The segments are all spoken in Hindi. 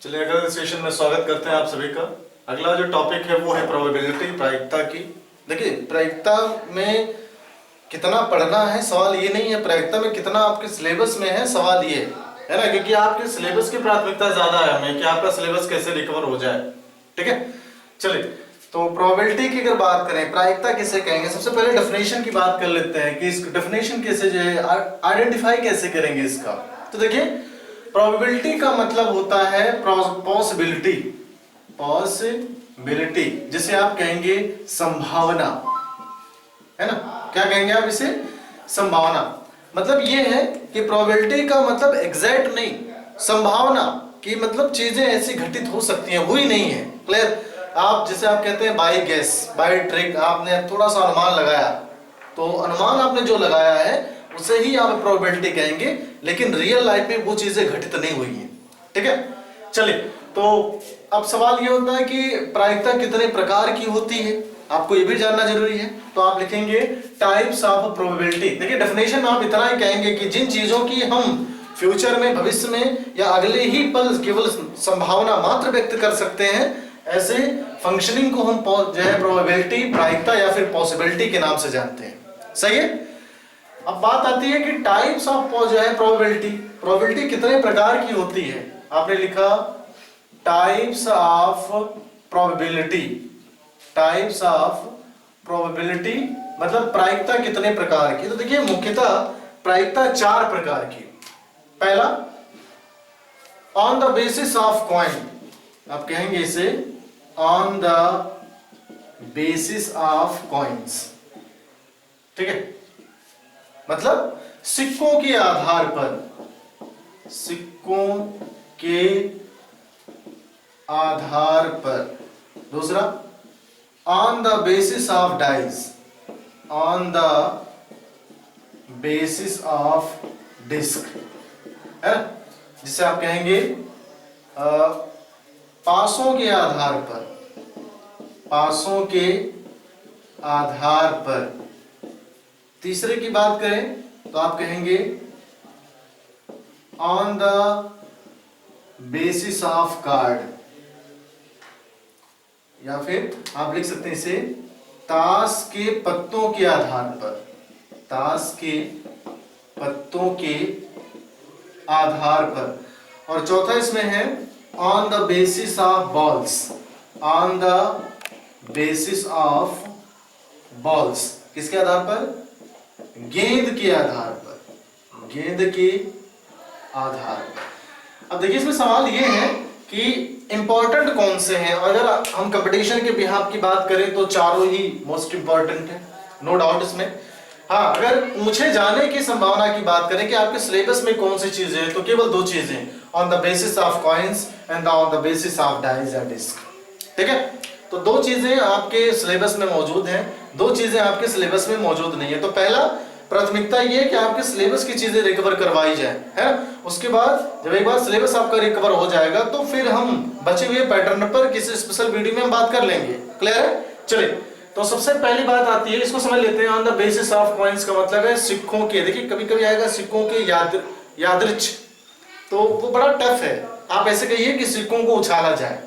चलिए अगले सेशन में स्वागत करते हैं आप सभी का। अगला जो टॉपिक है वो है प्रोबेबिलिटी, प्रायिकता की। देखिए प्रायिकता में कितना पढ़ना है सवाल ये नहीं है, प्रायिकता में कितना आपके सिलेबस में है सवाल ये है ना, क्योंकि आपके सिलेबस की प्राथमिकता ज्यादा है हमें कि आपका सिलेबस कैसे रिकवर हो जाए। ठीक है, चलिए तो प्रोबेबिलिटी की अगर बात करें, प्रायिकता किसे कहेंगे, सबसे पहले डेफिनेशन की बात कर लेते हैं कि इसका डेफिनेशन कैसे जो है आइडेंटिफाई कैसे करेंगे इसका। तो देखिए प्रोबेबिलिटी का मतलब होता है पॉसिबिलिटी, पॉसिबिलिटी जिसे आप कहेंगे संभावना, है ना। क्या कहेंगे आप इसे? संभावना। मतलब ये है कि प्रोबेबिलिटी का मतलब एग्जैक्ट नहीं, संभावना कि मतलब चीजें ऐसी घटित हो सकती हैं, हुई नहीं है। क्लियर? आप जिसे आप कहते हैं बाय गेस, बाय ट्रिक, आपने थोड़ा सा अनुमान लगाया, तो अनुमान आपने जो लगाया है उसे ही आप प्रोबेबिलिटी कहेंगे, लेकिन रियल लाइफ में वो चीजें घटित नहीं हुई है। ठीक है, चलिए तो अब सवाल ये होता है कि प्रायिकता कितने प्रकार की होती है, आपको ये भी जानना जरूरी है। तो आप लिखेंगे टाइप्स ऑफ प्रोबेबिलिटी। देखिए डेफिनेशन आप इतना ही कहेंगे कि जिन चीजों की हम फ्यूचर में, भविष्य में या अगले ही पल केवल संभावना मात्र व्यक्त कर सकते हैं, ऐसे फंक्शनिंग को हम जो है प्रोबेबिलिटी, प्रायिकता या फिर पॉसिबिलिटी के नाम से जानते हैं। सही है। अब बात आती है कि टाइप्स ऑफ जो है प्रोबेबिलिटी, प्रोबेबिलिटी कितने प्रकार की होती है। आपने लिखा types of probability, types of probability मतलब प्रायिकता कितने प्रकार की। तो देखिए मुख्यतः प्रायिकता 4 प्रकार की। पहला on the basis of coin, आप कहेंगे इसे on the basis of coins. ठीक है, मतलब सिक्कों के आधार पर, सिक्कों के आधार पर। दूसरा on the basis of dies, on the basis of disc, है जिसे आप कहेंगे पासों के आधार पर, पासों के आधार पर। तीसरे की बात करें तो आप कहेंगे on the basis of card, या फिर आप लिख सकते हैं इसे ताश के पत्तों के आधार पर, ताश के पत्तों के आधार पर। और चौथा इसमें है on the basis of balls, on the basis of balls. किसके आधार पर? गेंद के आधार पर, गेंद के आधार पर। अब देखिए इसमें सवाल ये है कि इंपॉर्टेंट कौन से हैं। अगर हम कंपटीशन के बिहाफ की बात करें तो चारों ही मोस्ट इंपॉर्टेंट है, नो डाउट इसमें। हाँ, अगर मुझे जाने की संभावना की बात करें कि आपके सिलेबस में कौन सी चीजें हैं, तो केवल 2 चीजें, on the basis of coins and on the basis of dies and disc. ठीक है, तो 2 चीजें आपके सिलेबस में मौजूद हैं, 2 चीजें आपके सिलेबस में मौजूद नहीं है। तो पहला प्राथमिकता ये कि आपके सिलेबस की चीजें रिकवर करवाई जाए, है। उसके बाद जब एक बार सिलेबस आपका रिकवर हो जाएगा तो फिर हम बचे हुए पैटर्न पर किसी स्पेशल वीडियो में हम बात कर लेंगे। क्लियर है? चलिए तो सबसे पहली बात आती है, इसको समझ लेते हैं। On the basis of coins का मतलब है सिक्कों के। देखिए कभी कभी आएगा सिक्कों के यादृच, तो वो बड़ा टफ है। आप ऐसे कहिए कि सिक्कों को उछाला जाए,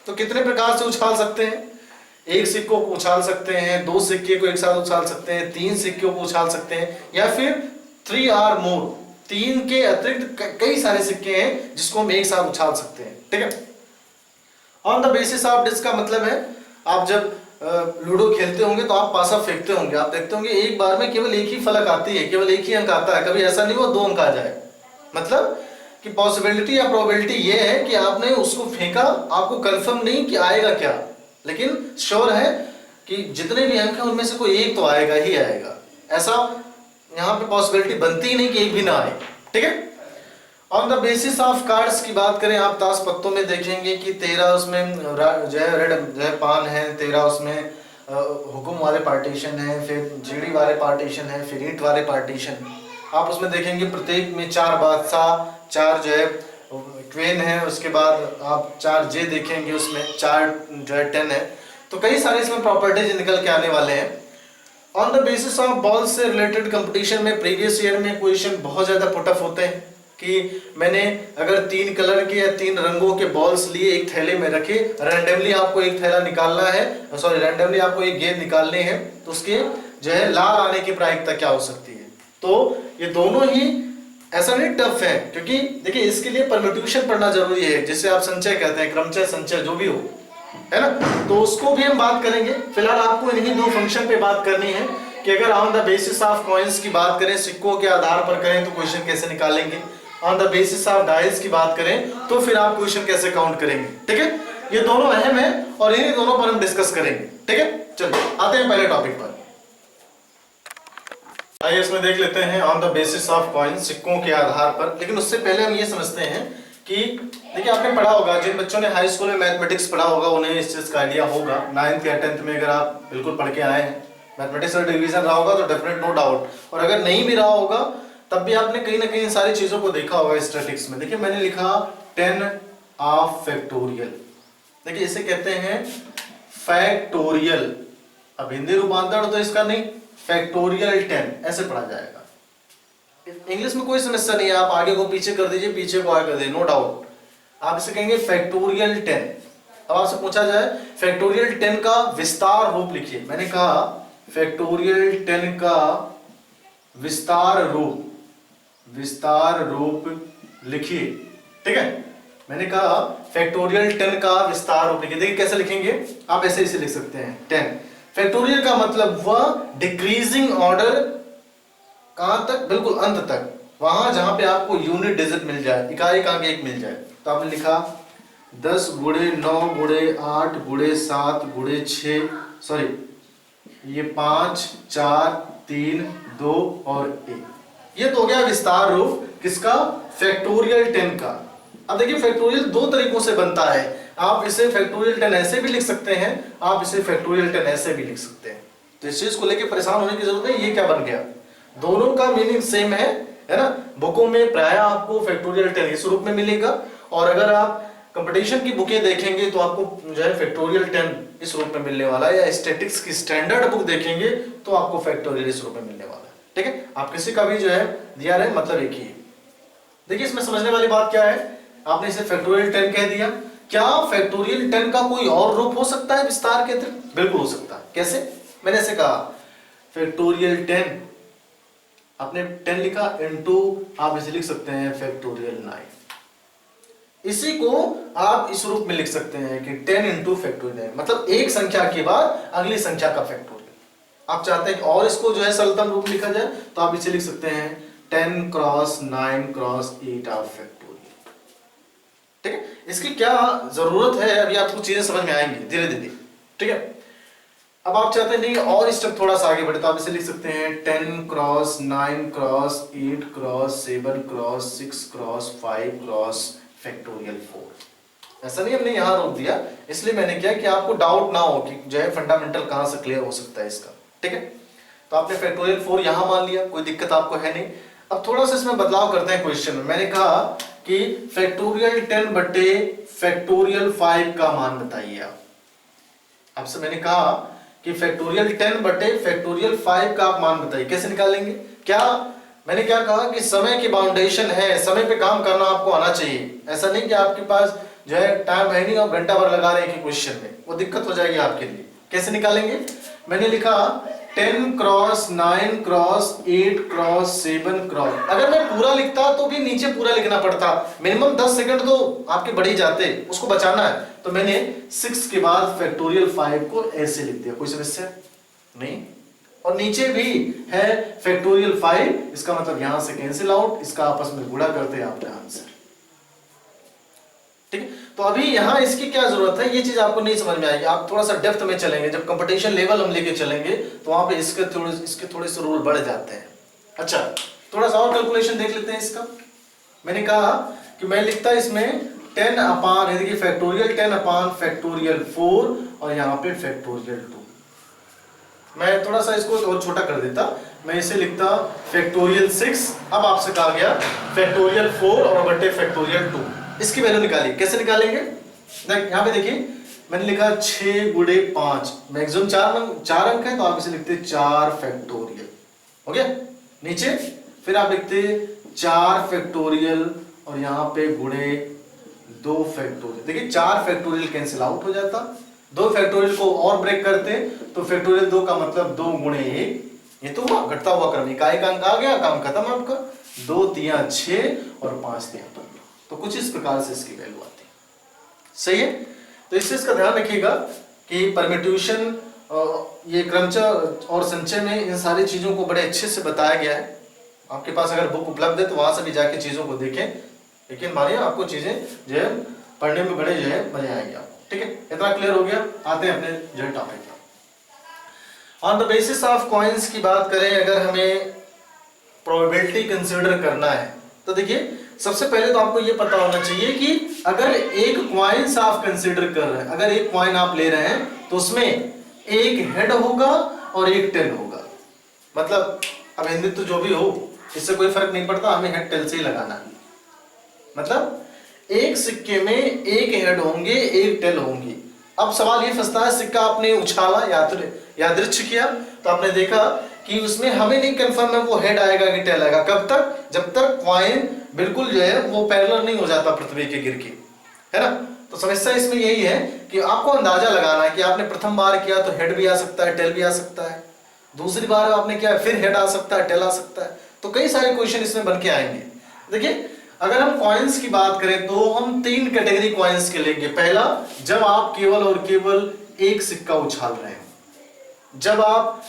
तो कितने प्रकार से उछाल सकते हैं? एक सिक्कों को उछाल सकते हैं, 2 सिक्के को एक साथ उछाल सकते हैं, 3 सिक्कों को उछाल सकते हैं, या फिर 3 और मोर, 3 के अतिरिक्त कई सारे सिक्के हैं जिसको हम एक साथ उछाल सकते हैं। ठीक है। On the basis of disc का मतलब है आप जब लूडो खेलते होंगे तो आप पासा फेंकते होंगे, आप देखते होंगे एक बार में केवल एक ही फलक आती है, केवल एक ही अंक आता है, कभी ऐसा नहीं हुआ 2 अंक आ जाए। मतलब कि पॉसिबिलिटी या प्रोबेबिलिटी ये है कि आपने उसको फेंका, आपको कंफर्म नहीं कि आएगा क्या, लेकिन श्योर है कि जितने भी अंक हैं उनमें से कोई एक तो आएगा ही आएगा। ऐसा यहाँ पे पॉसिबिलिटी बनती ही नहीं कि एक भी ना आए। ठीक है। On the basis of cards की बात करें, आप ताश पत्तों में देखेंगे कि 13 उसमें जो है रेड जो है पान है, 13 उसमें हुकुम वाले पार्टीशन है, फिर जीडी वाले पार्टीशन है, फिर ईंट वाले पार्टीशन। आप उसमें देखेंगे प्रत्येक में 4 बादशाह, 4 जो है क्वीन है, उसके बाद आप 4 जे देखेंगे, उसमें 4 जो है 10 है। तो कई सारे इसमें प्रॉपर्टीज निकल के आने वाले हैं। On the basis of ball से रिलेटेड कंपटीशन में प्रीवियस ईयर में क्वेश्चन बहुत ज्यादा पुट अप होते हैं, कि मैंने अगर 3 कलर के या 3 रंगों के बॉल्स लिए एक थैले में रखे, रैंडमली आपको एक थैला निकालना है, सॉरी रैंडमली आपको एक गेंद निकालनी है, तो उसके जो है लाल आने की प्रायिकता क्या हो सकती है। तो ये दोनों ही ऐसा नहीं टफ है, क्योंकि देखिए इसके लिए परम्यूटेशन पढ़ना जरूरी है, जिसे आप संचय कहते हैं, क्रमचय संचय जो भी हो, है ना। तो उसको भी हम बात करेंगे। फिलहाल आपको इन्हीं 2 फंक्शन पे बात करनी है कि अगर on the basis of coins की बात करें, सिक्कों के आधार पर करें तो क्वेश्चन कैसे निकालेंगे, on the basis of dice की बात करें तो फिर आप क्वेश्चन कैसे काउंट करेंगे। ठीक है, ये दोनों अहम है और इन्हीं दोनों पर हम डिस्कस करेंगे। ठीक है, चलिए आते हैं पहले टॉपिक पर। आइए इसमें देख लेते हैं on the basis of coin, सिक्कों के आधार पर। लेकिन उससे पहले हम ये समझते हैं कि देखिए आपने पढ़ा होगा, जिन बच्चों ने हाई स्कूल में मैथमेटिक्स पढ़ा होगा उन्हें इस चीज का आइडिया होगा। 9th या 10th में अगर आप बिल्कुल पढ़ के आए हैं, मैथमेटिक्स का डिवीजन रहा होगा तो डेफिनेट नो डाउट, और अगर नहीं भी रहा होगा तब भी आपने कहीं ना कहीं सारी चीजों को देखा होगा स्टैटिस्टिक्स में। देखिए मैंने लिखा 10 ऑफ फैक्टोरियल, देखिए इसे कहते हैं फैक्टोरियल। अब हिंदी रूपांतरण तो इसका नहीं, फैक्टोरियल 10 ऐसे पढ़ा जाएगा। इंग्लिश में कोई समस्या नहीं है, आप आगे को पीछे कर दीजिए, पीछे को आगे कर दीजिए, नो डाउट। आप इसे कहेंगे फैक्टोरियल 10। अब आपसे पूछा जाए फैक्टोरियल 10 का विस्तार रूप लिखिए, मैंने कहा फैक्टोरियल 10 का विस्तार रूप लिखिए। ठीक है, मैंने कहा फैक्टोरियल 10 का विस्तार रूप लिखिए। देखिए कैसे लिखेंगे, आप ऐसे इसे लिख सकते हैं 10। फैक्टोरियल का मतलब वह डिक्रीजिंग ऑर्डर, कहां तक, बिल्कुल अंत तक, वहां जहां पे आपको यूनिट डिजिट मिल जाए, इकाई का अंक 1 मिल जाए। तो आपने लिखा 10 गुणे 9 गुणे 8 गुणे 7 गुणे 6, सॉरी ये 5 4 3 2 और 1, ये तो हो गया विस्तार रूप किसका, फैक्टोरियल 10 का। अब देखिए फैक्टोरियल 2 तरीकों से बनता है, आप इसे फैक्टोरियल 10 ऐसे भी लिख सकते हैं, आप इसे फैक्टोरियल 10 ऐसे भी लिख सकते हैं। तो इस चीज को लेकर परेशान होने की जरूरत नहीं, ये क्या बन गया, दोनों का मीनिंग सेम है ना। बुकों में प्रायः आपको फैक्टोरियल 10 इस रूप में मिलेगा, और अगर आप कंपटीशन की बुकें देखेंगे तो आपको जो है फैक्टोरियल 10 इस रूप में मिलने वाला है, या स्टैटिस्टिक्स की स्टैंडर्ड बुक देखेंगे तो आपको फैक्टोरियल इस रूप में मिलने वाला है। ठीक है, आप किसी का भी जो है दिया रहे, मतलब एक ही है। देखिए इसमें समझने वाली बात क्या है, आपने इसे फैक्टोरियल 10 कह दिया, क्या फैक्टोरियल 10 का कोई और रूप हो सकता है विस्तार के अतिरिक्त? बिल्कुल हो सकता है। कैसे? मैंने ऐसे कहा फैक्टोरियल 10, आपने 10 लिखा इनटू, आप इसे लिख सकते हैं फैक्टोरियल 9। इसी को आप इस रूप में लिख सकते हैं कि 10 इंटू फैक्टोरियल, मतलब एक संख्या के बाद अगली संख्या का फैक्टोरियल। आप चाहते हैं कि और इसको जो है सरलतम रूप लिखा जाए तो आप इसे लिख सकते हैं 10 क्रॉस 9 क्रॉस 8 ऑफ फैक्टोरियल। ठीक है, इसकी क्या जरूरत है अभी आपको चीजें समझ में आएंगी धीरे धीरे। ठीक है, अब आप चाहते हैं नहीं और स्टेप थोड़ा सा आगे बढ़े तो आप इसे लिख सकते हैं 10 cross 9 cross 8 cross 7 cross 6 cross 5 cross factorial 4। ऐसा नहीं हमने यहां रोक दिया, इसलिए मैंने किया कि आपको डाउट ना हो कि जो है फंडामेंटल कहां से क्लियर हो सकता है इसका। ठीक है, तो आपने फैक्टोरियल 4 यहां मान लिया, कोई दिक्कत आपको है नहीं। अब थोड़ा सा इसमें बदलाव करते हैं क्वेश्चन में। मैंने कहा कि फैक्टोरियल 10 बटे फैक्टोरियल 5 का मान बताइए। आप आपसे मैंने कहा कि फैक्टोरियल 10 बटे फैक्टोरियल 5 का आप मान बताइए, कैसे निकालेंगे? क्या मैंने क्या कहा कि समय की बाउंडेशन है, समय पे काम करना आपको आना चाहिए। ऐसा नहीं कि आपके पास जो है टाइम है नहीं, आप घंटा भर लगा रहे हैं कि क्वेश्चन में, वो दिक्कत हो जाएगी आपके लिए। कैसे निकालेंगे? मैंने लिखा 10 क्रॉस 9 क्रॉस 8 क्रॉस 7 क्रॉस, अगर मैं पूरा लिखता तो भी नीचे पूरा लिखना पड़ता, मिनिमम 10 सेकंड तो आपके बढ़ ही जाते, उसको बचाना है। तो मैंने 6 के बाद फैक्टोरियल 5 को ऐसे लिख दिया, कोई समस्या नहीं। और नीचे भी है फैक्टोरियल 5, इसका मतलब यहां से कैंसिल आउट, इसका आपस में गुणा करते हैं आपका आंसर। ठीक है, तो अभी यहां इसकी क्या जरूरत है, ये चीज आपको नहीं समझ में आएगी। आप थोड़ा सा डेप्थ में चलेंगे, जब कंपटीशन लेवल हम लेके चलेंगे तो वहां पे इसके थोड़े से रूल बढ़ जाते हैं। अच्छा, थोड़ा सा और कैलकुलेशन देख लेते हैं इसका। मैंने कहा कि मैं लिखता इसमें 10 अपान, देखिए फैक्टोरियल 10 अपान फैक्टोरियल 4 और यहाँ पे फैक्टोरियल 2। मैं थोड़ा सा इसको और छोटा कर देता, मैं इसे लिखता फैक्टोरियल 6, अब आपसे कहा गया फैक्टोरियल 4 और बटे फैक्टोरियल 2। इसकी वैल्यू निकालिए, कैसे निकालेंगे? यहाँ पे देखिए मैंने लिखा 6 गुणे 5, मैक्सिमम 4 अंक है तो आप इसे लिखते 4 फैक्टोरियल, हो गया। नीचे फिर आप लिखते 4 फैक्टोरियल और यहाँ पे गुणे 2 फैक्टोरियल। देखिए 4 फैक्टोरियल कैंसिल आउट हो जाता, 2 फैक्टोरियल को और ब्रेक करते तो फैक्टोरियल 2 का मतलब 2 गुणे 1, ये तो हुआ घटता हुआ क्रम, इकाई का अंक आ गया, काम खत्म आपका। 2 तिया 6 और 5 तिया 15, तो कुछ इस प्रकार से इसकी वैल्यू आती है। सही है, तो इस चीज का ध्यान रखिएगा कि परम्यूटेशन, ये क्रमचय और संचय में इन सारी चीजों को बड़े अच्छे से बताया गया है। आपके पास अगर बुक उपलब्ध है तो वहां से भी जाके चीजों को देखें, लेकिन मानिए आपको चीजें जो है पढ़ने में बड़े जो है मजे आएंगे आपको। ठीक है, इतना क्लियर हो गया। आते हैं अपने जो है टॉपिक पर। On the basis of coins की बात करें, अगर हमें प्रोबेबिलिटी कंसीडर करना है तो देखिए सबसे पहले तो आपको ये पता होना चाहिए कि अगर एक कॉइन्स आप कंसीडर कर रहे हैं, अगर एक कॉइन आप ले रहे हैं तो उसमें एक हेड होगा और एक टेल होगा। मतलब अब हिंदी तो जो भी हो इससे कोई फर्क नहीं पड़ता, हमें हेड टेल से ही लगाना है। मतलब एक सिक्के में एक हेड होंगे एक टेल होंगी। अब सवाल ये फंसता है, सिक्का आपने उछाला यादृच्छिक किया तो आपने देखा कि उसमें हमें नहीं कंफर्म है वो हेड आएगा कि टेल आएगा। कब तक? जब तक कॉइन बिल्कुल जो है वो पैरेलल नहीं हो जाता पृथ्वी के गिर के, है ना। तो समस्या इसमें यही है कि आपको अंदाजा लगाना है कि आपने प्रथम बार किया तो हेड भी आ सकता है, टेल भी आ सकता है। दूसरी बार आपने किया फिर हेड आ सकता है, टेल आ सकता है। तो कई सारे क्वेश्चन इसमें बन के आएंगे। देखिए अगर हम कॉइन्स की बात करें तो हम 3 कैटेगरी कॉइन्स के लेंगे। पहला, जब आप केवल और केवल एक सिक्का उछाल रहे हो, जब आप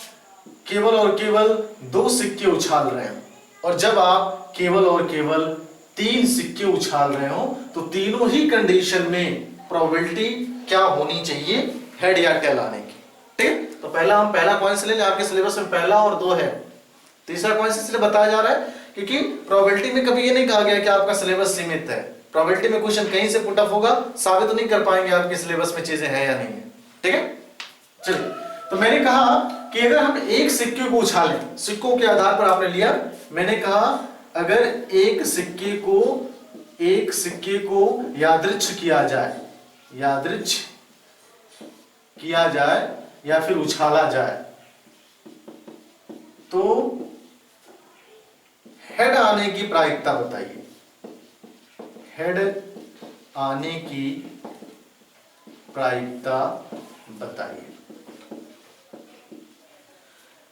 केवल और केवल 2 सिक्के उछाल रहे हो, और जब आप केवल और केवल 3 सिक्के उछाल रहे हो, तो तीनों ही कंडीशन में प्रोबेबिलिटी क्या होनी चाहिए? हेड या टेल आने की। ठीक है, तो पहला हम पहला कॉइन्स ले लें। आपके सिलेबस में पहला और 2 है। तीसरा कॉइन्स इसलिए बताया जा रहा है क्योंकि प्रोबेबिलिटी में कभी ये नहीं कहा गया कि आपका सिलेबस सीमित है। प्रोबेबिलिटी में क्वेश्चन कहीं से पुट अप होगा, साबित नहीं कर पाएंगे आपके सिलेबस में चीजें हैं या नहीं है। ठीक है, चलिए, तो मैंने कहा कि अगर हम एक सिक्के को उछालें, सिक्कों के आधार पर आपने लिया, मैंने कहा अगर एक सिक्के को यादृच्छ किया जाए या फिर उछाला जाए तो हेड आने की प्रायिकता बताइए। हेड आने की प्रायिकता बताइए।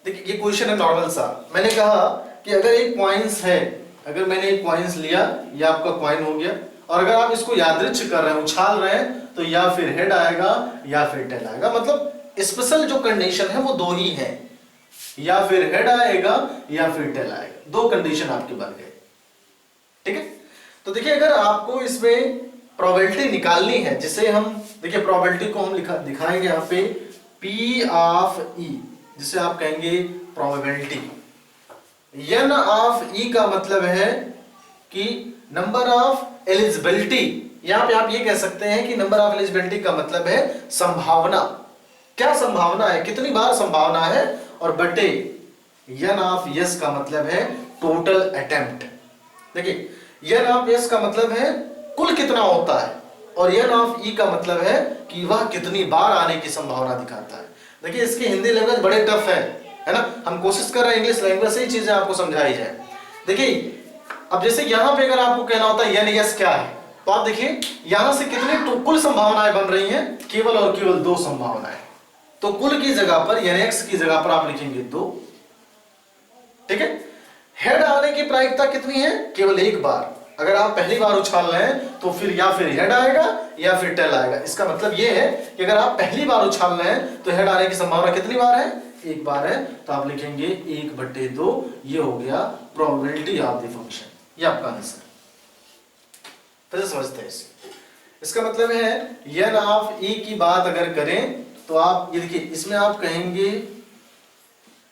देखिए ये क्वेश्चन है नॉर्मल सा। मैंने कहा कि अगर एक कॉइन्स है, अगर मैंने एक कॉइन्स लिया, ये आपका कॉइन हो गया, और अगर आप इसको यादृच्छ कर रहे हैं, उछाल रहे हैं, तो या फिर हेड आएगा या फिर टेल आएगा। मतलब स्पेशल जो कंडीशन है वो 2 ही है, या फिर हेड आएगा या फिर टेल आएगा। 2 कंडीशन आपके बन गए। ठीक है, तो देखिए अगर आपको इसमें प्रोबेबिलिटी निकालनी है, जिसे हम देखिए प्रोबेबिलिटी को हम दिखाएंगे यहाँ पे P ऑफ E, जिसे आप कहेंगे प्रोबेबिलिटी। N ऑफ E का मतलब है कि नंबर ऑफ एलिजिबिलिटी। यहां पे आप ये कह सकते हैं कि नंबर ऑफ एलिजिबिलिटी का मतलब है संभावना। क्या संभावना है, कितनी बार संभावना है, और बटे N ऑफ S का मतलब है टोटल अटेम्प्ट। देखिए N ऑफ S का मतलब है कुल कितना होता है, और N ऑफ E का मतलब है कि वह कितनी बार आने की संभावना दिखाता है। देखिए इसकी हिंदी लैंग्वेज बड़े टफ है ना। हम कोशिश कर रहे हैं इंग्लिश लैंग्वेज से ही चीजें आपको समझाई जाए। देखिए अब जैसे यहां पे अगर आपको कहना होता है N S क्या है, तो आप देखिए यहां से कितनी कुल संभावनाएं बन रही हैं, केवल और केवल 2 संभावनाएं। तो कुल की जगह पर NX की जगह पर आप लिखेंगे 2। ठीक है, हेड आने की प्रायिकता कितनी है? केवल 1 बार। अगर आप पहली बार उछाल रहे हैं तो फिर या फिर हेड आएगा या फिर टेल आएगा। इसका मतलब यह है कि अगर आप पहली बार उछाल रहे हैं तो हेड आने की संभावना कितनी बार है? 1 बार है। तो आप लिखेंगे 1/2। ये हो गया प्रोबेबिलिटी ऑफ द फंक्शन, ये आपका आंसर। तो समझते हैं इसे। इसका मतलब है N ऑफ E की बात अगर करें तो आप ये देखिए, इसमें आप कहेंगे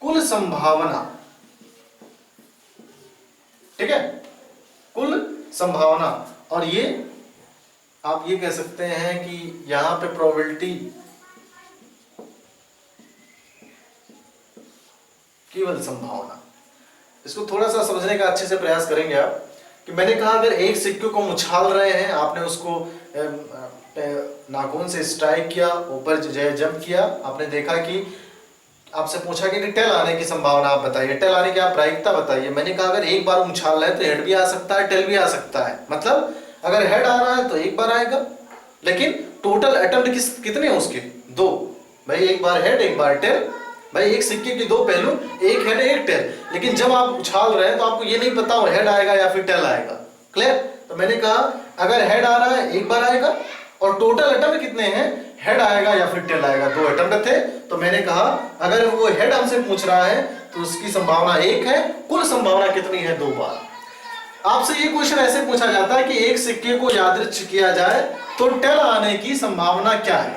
कुल संभावना। ठीक है, कुल संभावना, और ये आप ये कह सकते हैं कि यहां पे प्रोबेबिलिटी केवल संभावना। इसको थोड़ा सा समझने का अच्छे से प्रयास करेंगे आप कि मैंने कहा अगर एक सिक्के को उछाल रहे हैं, आपने उसको नाखून से स्ट्राइक किया, ऊपर जंप किया, आपने देखा कि आपसे पूछा कि टेल आने की संभावना आप बताइए, टेल आने की आप प्रायिकता बताइए। मैंने कहा अगर एक बार उछाल रहे हैं तो हेड भी आ सकता है, टेल भी आ सकता है। मतलब अगर हेड आ रहा है तो एक बार आएगा, लेकिन टोटल अटेम्प्ट कितने हैं उसके? 2। भाई एक बार हेड एक बार टेल। भाई एक सिक्के के 2 पहलू, एक हेड एक टेल। लेकिन जब आप उछाल रहे हैं तो आपको ये नहीं पता हो हेड आएगा या फिर टेल आएगा। क्लियर? तो मैंने कहा अगर हेड आ रहा है एक बार आएगा, और टोटल अटेम्प्ट कितने हैं? हेड आएगा या फिर टेल आएगा। 2 अटेम्प्ट थे, तो मैंने कहा अगर वो हेड हमसे पूछ रहा है तो उसकी संभावना 1 है। कुल संभावना कितनी है? 2 बार। आपसे ये क्वेश्चन ऐसे पूछा जाता है कि एक सिक्के को यादृच्छिक किया जाए तो टेल आने की संभावना क्या है?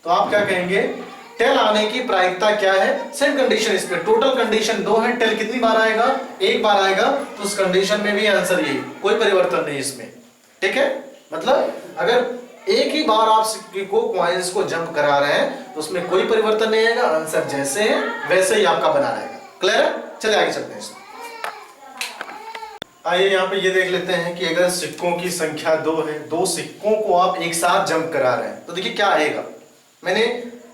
तो आप क्या कहेंगे? टेल आने की प्रायिकता क्या है? सेम कंडीशन इस पे, टोटल कंडीशन 2 है, टेल कितनी बार आएगा? 1 बार आएगा। तो उस कंडीशन में भी आंसर यही, कोई परिवर्तन नहीं इसमें। ठीक है? मतलब अगर एक ही बार आप सिक्के को कॉइंस को जंप करा रहे हैं तो उसमें कोई परिवर्तन नहीं आएगा, आंसर जैसे है वैसे ही आपका बना रहेगा। क्लियर है? चलिए आगे चलते हैं इसमें। आइए यहाँ पे ये देख लेते हैं कि अगर सिक्कों की संख्या 2 है, 2 सिक्कों को आप एक साथ जंप करा रहे हैं तो देखिए क्या आएगा। मैंने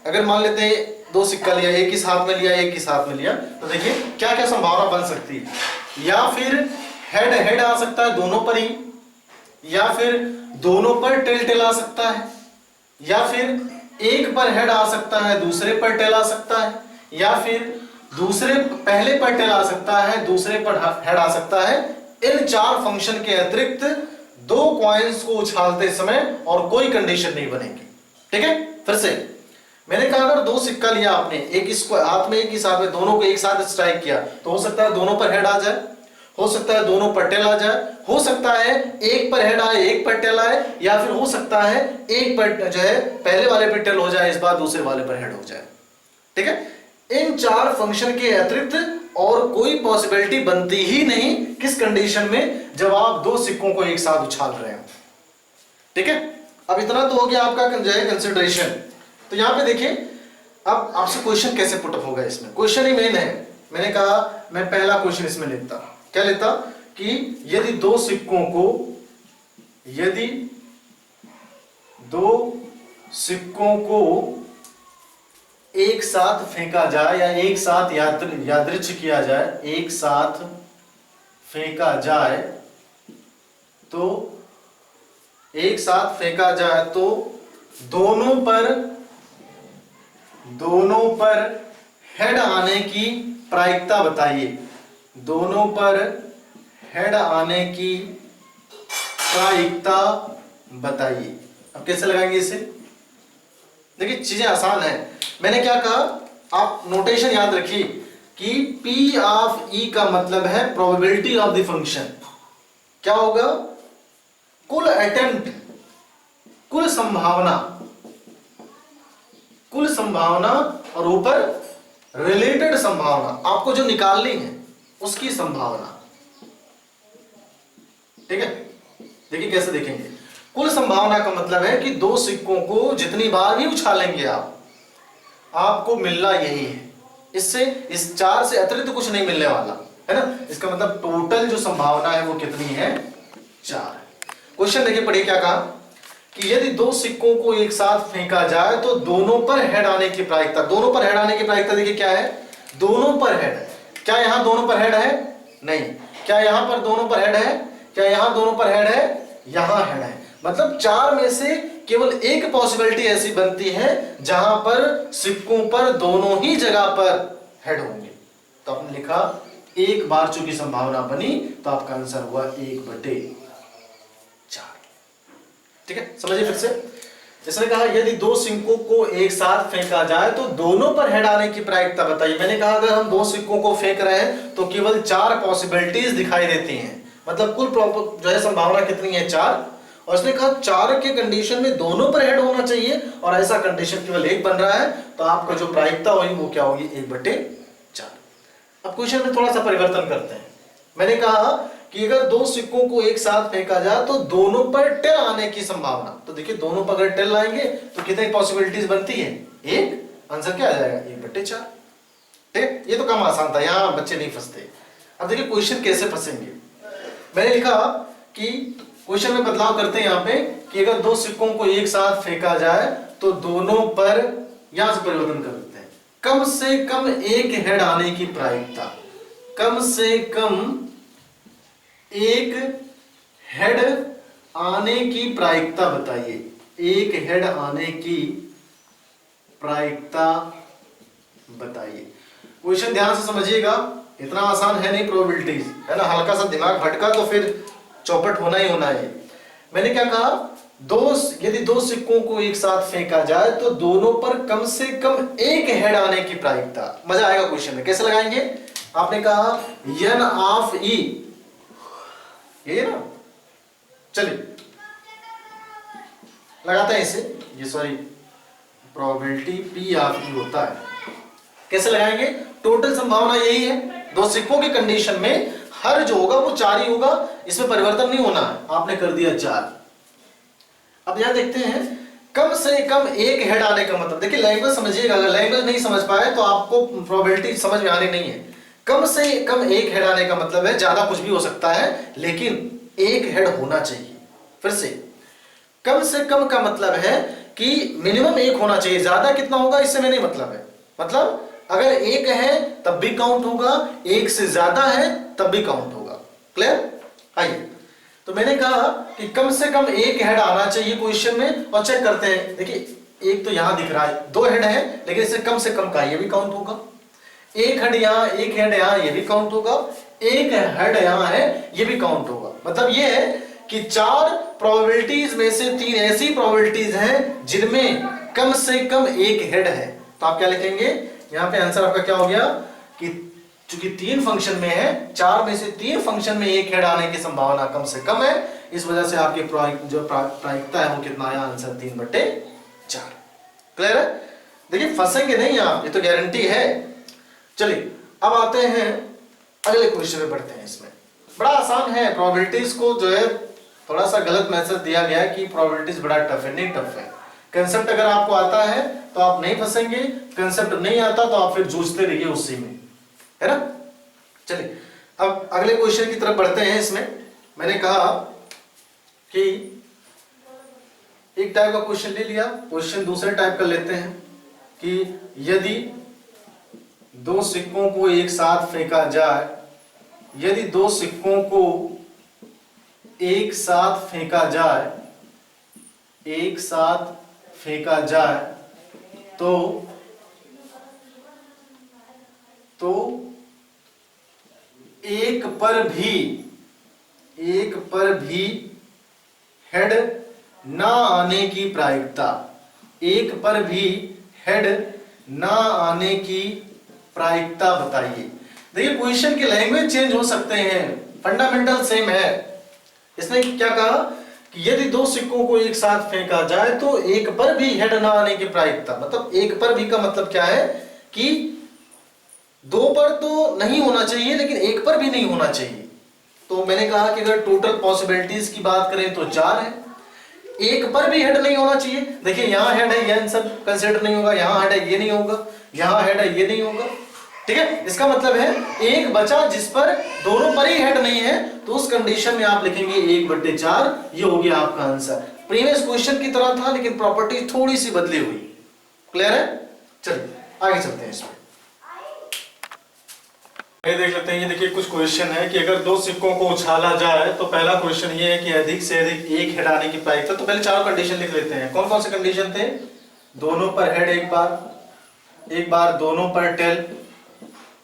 अगर मान लेते हैं 2 सिक्का लिया, एक ही साथ में लिया, एक ही साथ में लिया, तो देखिए क्या क्या संभावना बन सकती है। या फिर हेड हेड आ सकता है दोनों पर ही, या फिर दोनों पर टेल टेल आ सकता है, या फिर एक पर हेड आ सकता है दूसरे पर टेल आ सकता है, या फिर दूसरे पहले पर टेल आ सकता है दूसरे पर हेड आ सकता है। इन 4 फंक्शन के अतिरिक्त 2 कॉइन्स को उछालते समय और कोई कंडीशन नहीं बनेगी। ठीक है? फिर से मैंने कहा अगर 2 सिक्का लिया आपने, एक इसको हाथ में एक ही साथ में, दोनों को एक साथ स्ट्राइक किया, तो हो सकता है दोनों पर हेड आ जाए, हो सकता है दोनों पर टेल आ जाए, हो सकता है एक पर हेड आए एक पर टेल आए, या फिर हो सकता है एक पर जो है पहले वाले पर टेल हो जाए, इस बार दूसरे वाले पर हेड हो जाए। ठीक है? इन 4 फंक्शन के अतिरिक्त और कोई पॉसिबिलिटी बनती ही नहीं। किस कंडीशन में? जब आप 2 सिक्कों को एक साथ उछाल रहे हो। ठीक है? अब इतना तो हो गया आपका जो है कंसिडरेशन। तो यहां पे देखिए अब आपसे क्वेश्चन कैसे पुटअप होगा। इसमें क्वेश्चन ही मेन है। मैंने कहा मैं पहला क्वेश्चन इसमें लेता, क्या लेता कि यदि 2 सिक्कों को एक साथ फेंका जाए या एक साथ यादृच्छिक किया जाए, एक साथ फेंका जाए तो दोनों पर हेड आने की प्रायिकता बताइए। दोनों पर हेड आने की प्रायिकता बताइए। अब कैसे लगाएंगे इसे? देखिए चीजें आसान है। मैंने क्या कहा, आप नोटेशन याद रखिए कि P ऑफ E का मतलब है प्रोबेबिलिटी ऑफ द फंक्शन। क्या होगा? कुल अटेम्प्ट, कुल संभावना और ऊपर रिलेटेड संभावना, आपको जो निकालनी है उसकी संभावना। ठीक है? देखिए कैसे देखेंगे। कुल संभावना का मतलब है कि 2 सिक्कों को जितनी बार भी उछालेंगे आपको मिलना यही है। इससे इस 4 से अतिरिक्त कुछ नहीं मिलने वाला है ना। इसका मतलब टोटल जो संभावना है वो कितनी है? 4 है। क्वेश्चन देखिए पढ़िए क्या कहा कि यदि 2 सिक्कों को एक साथ फेंका जाए तो दोनों पर हेड आने की प्रायिकता। दोनों पर हेड आने की प्रायिकता देखिए क्या है? दोनों पर हेड है। क्या यहां दोनों पर हेड है? नहीं। क्या यहां पर दोनों पर हेड है? क्या यहां दोनों पर हेड है? यहां हेड है। मतलब 4 में से केवल एक पॉसिबिलिटी ऐसी बनती है जहां पर सिक्कों पर दोनों ही जगह पर हेड होंगे। तो आपने लिखा एक बार चूंकि संभावना बनी तो आपका आंसर हुआ 1/4। ठीक है? समझिए फिर से। इसने कहा यदि 2 सिक्कों को एक साथ फेंका जाए तो दोनों पर हेड आने की प्रायिकता बताइए। मैंने कहा अगर हम 2 सिक्कों को फेंक रहे हैं तो केवल 4 पॉसिबिलिटीज दिखाई देती हैं। मतलब कुल जो है संभावना कितनी है? 4। और इसने कहा 4 के कंडीशन में दोनों पर हेड होना चाहिए और ऐसा कंडीशन केवल 1 बन रहा है, तो आपका जो प्रायिकता होगी वो क्या होगी? 1/4। अब क्वेश्चन में थोड़ा सा परिवर्तन करते हैं। मैंने कहा कि अगर 2 सिक्कों को एक साथ फेंका जाए तो दोनों पर टेल आने की संभावना। तो देखिए दोनों पर अगर टेल आएंगे तो कितनी पॉसिबिलिटीज बनती है? 1। आंसर क्या आ जाएगा? 1/4। ठीक? ये तो काम आसान था, यहां बच्चे नहीं फंसते। अब देखिए क्वेश्चन कैसे फंसेंगे। मैंने लिखा कि क्वेश्चन में बदलाव करते हैं यहां पे कि अगर 2 सिक्कों को एक साथ फेंका जाए तो दोनों पर, यहां से परिवर्तन कर देते हैं, कम से कम एक हेड आने की प्रायिकता, कम से कम एक हेड आने की प्रायिकता बताइए, एक हेड आने की प्रायिकता बताइए। क्वेश्चन ध्यान से समझिएगा, इतना आसान है नहीं प्रोबेबिलिटीज, है ना। हल्का सा दिमाग भटका तो फिर चौपट होना ही होना है। मैंने क्या कहा, यदि दो सिक्कों को एक साथ फेंका जाए तो दोनों पर कम से कम एक हेड आने की प्रायिकता। मजा आएगा क्वेश्चन में, कैसे लगाएंगे। आपने कहा n ऑफ e, ये ना, चलिए लगाते हैं इसे, ये sorry probability p of e होता है। कैसे लगाएंगे, टोटल संभावना यही है, दो सिक्कों की कंडीशन में हर जो होगा वो 4 ही होगा, इसमें परिवर्तन नहीं होना है। आपने कर दिया 4। अब यहां देखते हैं कम से कम एक हेड आने का मतलब, देखिए लैंग्वेज समझिएगा, अगर लैंग्वेज नहीं समझ पाए तो आपको प्रोबेबिलिटी समझ में आनी नहीं है। कम से कम एक हेड आने का मतलब है ज्यादा कुछ भी हो सकता है लेकिन एक हेड होना चाहिए। फिर से कम का मतलब है कि मिनिमम एक होना चाहिए, ज्यादा कितना होगा इससे में नहीं मतलब है। मतलब अगर एक है तब भी काउंट होगा, एक से ज्यादा है तब भी काउंट होगा। क्लियर। आइए, तो मैंने कहा कि कम से कम एक हेड आना चाहिए क्वेश्चन में, और चेक करते हैं। देखिए एक तो यहां दिख रहा है, 2 हेड है लेकिन इससे कम से कम का ये भी काउंट होगा। एक हेड यहां, एक हेड यहां, ये भी काउंट होगा। एक हेड यहां है, ये भी काउंट होगा। मतलब ये है कि 4 प्रोबेबिलिटीज में से 3 ऐसी प्रोबेबिलिटीज हैं जिनमें कम से कम एक हेड है। तो आप क्या लिखेंगे, यहां पे आंसर आपका क्या हो गया कि चूंकि 3 फंक्शन में है, 4 में से 3 फंक्शन में एक हेड आने की संभावना कम से कम है, इस वजह से आपकी जो प्रायिकता है वो कितना आया, आंसर 3/4। क्लियर है। देखिए फंसेंगे नहीं आप, ये तो गारंटी है। चलिए अब आते हैं अगले क्वेश्चन में, बढ़ते हैं। इसमें बड़ा आसान है, प्रोबेबिलिटीज को जो है थोड़ा सा गलत मैसेज दिया गया है कि प्रोबेबिलिटीज बड़ा टफ है, नहीं टफ है। कंसेप्ट अगर आपको आता है तो आप नहीं फंसेंगे, कंसेप्ट नहीं आता तो आप फिर जूझते रहिए उसी में, है ना। चलिए अब अगले क्वेश्चन की तरफ बढ़ते हैं। इसमें मैंने कहा कि एक टाइप का क्वेश्चन ले लिया, क्वेश्चन दूसरे टाइप का लेते हैं कि यदि 2 सिक्कों को एक साथ फेंका जाए, यदि 2 सिक्कों को एक साथ फेंका जाए, एक साथ फेंका जाए तो एक पर भी हेड ना आने की प्रायिकता, एक पर भी हेड ना आने की प्रायिकता बताइए। देखिए क्वेश्चन की लैंग्वेज चेंज हो सकते हैं, फंडामेंटल सेम है। इसने क्या कहा कि यदि 2 सिक्कों को एक साथ फेंका जाए तो एक पर भी हेड ना आने की प्रायिकता। मतलब एक पर भी का मतलब क्या है कि 2 पर तो नहीं होना चाहिए लेकिन एक पर भी नहीं होना चाहिए। तो मैंने कहा कि अगर टोटल पॉसिबिलिटीज की बात करें तो 4 है, एक पर भी हेड नहीं होना चाहिए। देखिए यहां हेड है, यह सब कंसिडर नहीं होगा, यहां हेड है ये नहीं होगा, यहां हेड है ये नहीं होगा। ठीक है, इसका मतलब है एक बचा जिस पर दोनों पर ही हेड नहीं है, तो उस कंडीशन में आप लिखेंगे 1/4। ये हो गया आपका आंसर। प्रीवियस क्वेश्चन की तरह था लेकिन प्रॉपर्टी थोड़ी सी बदली हुई। क्लियर है। चलिए आगे चलते हैं। इसमें ये देख लेते हैं। ये देखिए कुछ क्वेश्चन है कि अगर 2 सिक्कों को उछाला जाए तो पहला क्वेश्चन ये है कि अधिक से अधिक एक हेड आने की प्रायिकता। तो पहले 4 कंडीशन लिख लेते हैं। कौन कौन से कंडीशन थे, दोनों पर हेड एक बार दोनों पर टेल,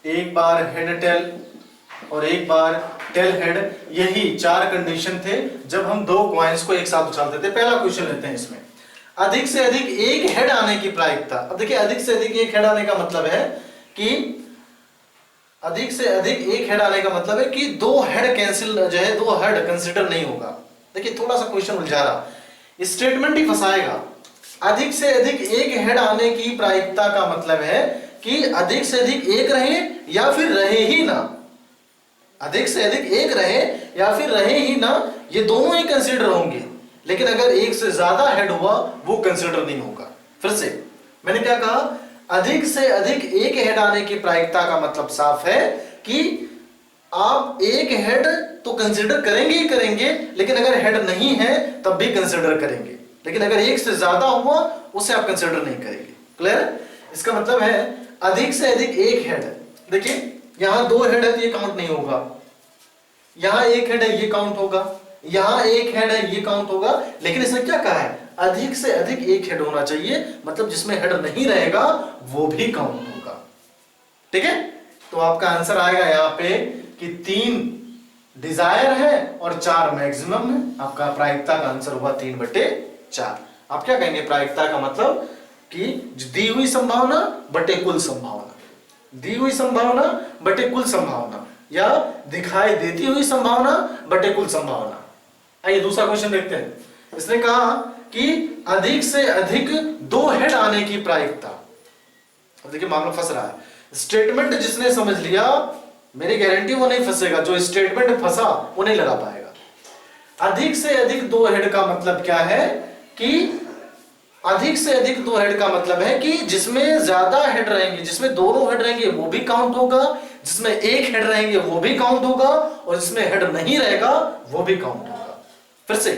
एक बार हेड टेल और एक बार टेल हेड। यही 4 कंडीशन थे जब हम 2 कॉइन्स को एक साथ उछालते थे। पहला क्वेश्चन लेते हैं। इसमें अधिक से अधिक एक हेड आने की प्रायिकता। अब देखिए अधिक से अधिक एक हेड आने का मतलब है कि अधिक से अधिक एक हेड आने का मतलब है कि 2 हेड कैंसिल जो है, 2 हेड कंसिडर नहीं होगा। देखिए थोड़ा सा क्वेश्चन उलझा रहा, स्टेटमेंट ही फंसाएगा। अधिक से अधिक एक हेड आने की प्रायिकता का मतलब है कि अधिक से अधिक एक रहे या फिर रहे ही ना, अधिक से अधिक एक रहे या फिर रहे ही ना, ये दोनों ही कंसीडर होंगे। लेकिन अगर एक से ज्यादा हेड हुआ वो कंसीडर नहीं होगा। फिर से मैंने क्या कहा, अधिक से अधिक एक हेड आने की प्रायिकता का मतलब साफ है कि आप एक हेड तो कंसीडर करेंगे ही करेंगे, लेकिन अगर हेड नहीं है तब भी कंसीडर करेंगे। लेकिन अगर एक से ज्यादा हुआ उसे आप कंसीडर नहीं करेंगे। क्लियर। इसका मतलब है अधिक से अधिक एक हेड है, देखिए यहां 2 हेड है तो ये काउंट नहीं होगा, यहां 1 हेड है ये काउंट होगा, यहां 1 हेड है ये काउंट होगा, लेकिन इसने क्या कहा है, अधिक से अधिक एक हेड होना चाहिए, मतलब जिसमें हेड नहीं रहेगा वो भी काउंट होगा। ठीक है, तो आपका आंसर आएगा यहां पे कि 3 डिजायर है और 4 मैक्सिमम है। आपका प्रायिकता का आंसर हुआ 3/4। आप क्या कहेंगे, प्रायिकता का मतलब कि दी हुई संभावना बटे कुल संभावना, दी हुई संभावना बटे कुल संभावना, या दिखाई देती हुई संभावना बटे कुल संभावना। आइए दूसरा क्वेश्चन देखते हैं। इसने कहा कि अधिक से अधिक 2 हेड आने की प्रायिकता। अब देखिए मामला फंस रहा है, स्टेटमेंट जिसने समझ लिया मेरी गारंटी वो नहीं फंसेगा, जो स्टेटमेंट फंसा वो नहीं लगा पाएगा। अधिक से अधिक 2 हेड का मतलब क्या है कि अधिक से अधिक 2 हेड का मतलब है कि जिसमें ज्यादा हेड रहेंगे, जिसमें दोनों हेड रहेंगे वो भी काउंट होगा, जिसमें 1 हेड रहेंगे वो भी काउंट होगा, और जिसमें हेड नहीं रहेगा वो भी काउंट होगा। फिर से,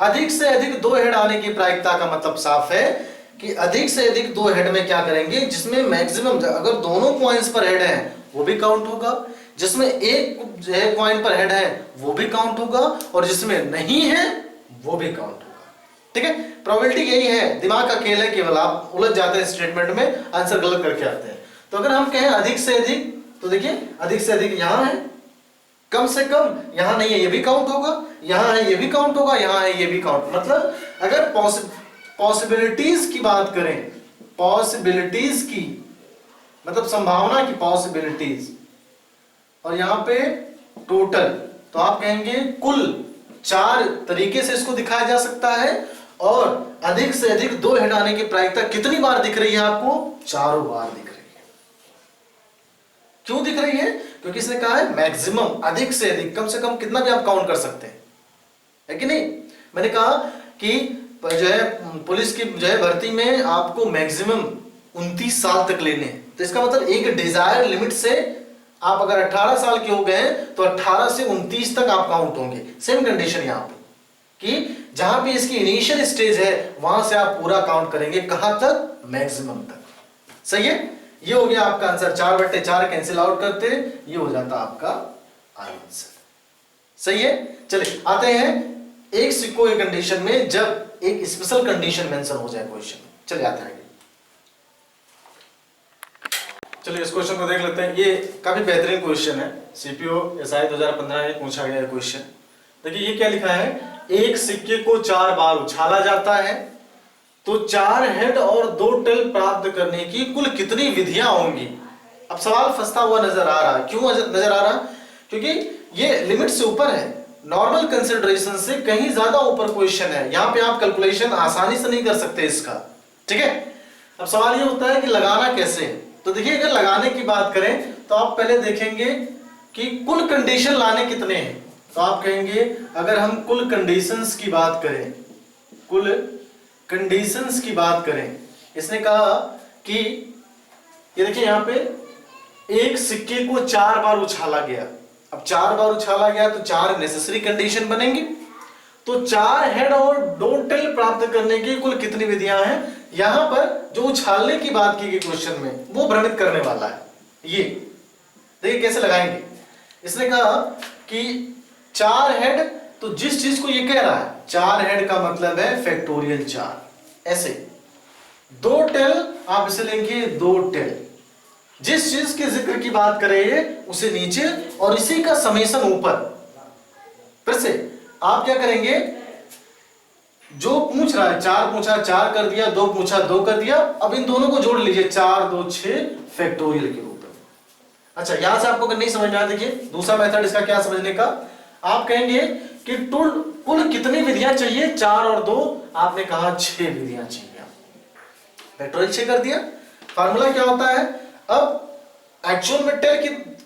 अधिक से अधिक 2 हेड आने की प्रायिकता का मतलब साफ है कि अधिक से अधिक 2 हेड में क्या करेंगे, जिसमें मैक्सिमम अगर दोनों पॉइंट्स पर हेड है वो भी काउंट होगा, जिसमें एक पॉइंट पर हेड है वो भी काउंट होगा, और जिसमें नहीं है वो भी काउंट होगा। ठीक है, प्रोबेबिलिटी यही है, दिमाग का खेल है, केवल आप उलझ जाते हैं स्टेटमेंट में, आंसर गलत करके आते हैं। तो अगर हम कहें अधिक से अधिक, तो देखिए अधिक से अधिक यहां है, कम से कम यहां नहीं है ये भी काउंट होगा, यहां है ये भी काउंट होगा, यहां है ये भी काउंट। मतलब अगर पॉसिबिलिटीज की बात करें, पॉसिबिलिटीज की मतलब संभावना की पॉसिबिलिटीज, और यहां पे टोटल, तो आप कहेंगे कुल 4 तरीके से इसको दिखाया जा सकता है, और अधिक से अधिक 2 हेड आने की प्रायिकता कितनी बार दिख रही है आपको, 4 बार दिख रही है। क्यों दिख रही है, क्योंकि इसने कहा है मैक्सिमम, अधिक से अधिक, कम से कम कितना भी आप काउंट कर सकते हैं, है कि नहीं। मैंने कहा कि जो है पुलिस की जो है भर्ती में आपको मैक्सिमम 29 साल तक लेने हैं, तो इसका मतलब एक डिजायर लिमिट से आप अगर 18 साल के हो गए तो 18 से 29 तक आप काउंट होंगे। सेम कंडीशन यहां पे कि जहां पे इसकी इनिशियल स्टेज है वहां से आप पूरा काउंट करेंगे, कहां तक, मैक्सिमम तक। सही है, ये हो गया आपका आंसर। 4/4 कैंसिल आउट करते, ये हो जाता आपका आंसर। सही है, चलिए आते हैं एक सिक्को की कंडीशन में, जब एक स्पेशल कंडीशन मेंशन हो जाए क्वेश्चन। चलिए आते हैं, चलिए इस क्वेश्चन को देख लेते हैं। ये काफी बेहतरीन क्वेश्चन है, सीपीओ एसआई 2015 में पूछा गया क्वेश्चन। देखिए ये क्या लिखा है, एक सिक्के को 4 बार उछाला जाता है तो 4 हेड और 2 टेल प्राप्त करने की कुल कितनी विधियां होंगी। अब सवाल फंसता हुआ नजर आ रहा है, क्यों नजर आ रहा, क्योंकि ये लिमिट से ऊपर है, नॉर्मल कंसिडरेशन से कहीं ज्यादा ऊपर क्वेश्चन है, यहां पे आप कैलकुलेशन आसानी से नहीं कर सकते इसका। ठीक है, अब सवाल ये होता है कि लगाना कैसे है। तो देखिए अगर लगाने की बात करें तो आप पहले देखेंगे कि कुल कंडीशन लाने कितने हैं। तो आप कहेंगे अगर हम कुल कंडीशंस की बात करें, कुल कंडीशंस की बात करें, इसने कहा कि ये देखिए यहां पे एक सिक्के को 4 बार उछाला गया। अब 4 बार उछाला गया तो 4 नेसेसरी कंडीशन बनेंगे, तो 4 हेड और 2 टेल प्राप्त करने की कुल कितनी विधियां हैं। यहां पर जो उछालने की बात की गई क्वेश्चन में वो भ्रमित करने वाला है। ये देखिए कैसे लगाएंगे, इसने कहा कि 4 हेड, तो जिस चीज को ये कह रहा है 4 हेड का मतलब है फैक्टोरियल 4, ऐसे 2 टेल आप इसे लेंगे 2 टेल, जिस चीज के जिक्र की बात करें उसे नीचे और इसी का समेशन ऊपर। फिर से आप क्या करेंगे, जो पूछ रहा है 4 पूछा 4 कर दिया, 2 पूछा 2 कर दिया, अब इन दोनों को जोड़ लीजिए 4 2 6 फैक्टोरियल के रूप में। अच्छा यहां से आपको अगर नहीं समझ में आया, देखिए दूसरा मेथड इसका क्या समझने का, आप कहेंगे कि कुल कितनी विधियां चाहिए, 4 और 2, आपने कहा 6 विधियां चाहिए। फैक्टोरियल 6 कर दिया, फार्मूला क्या होता है, अब एक्चुअल में टेल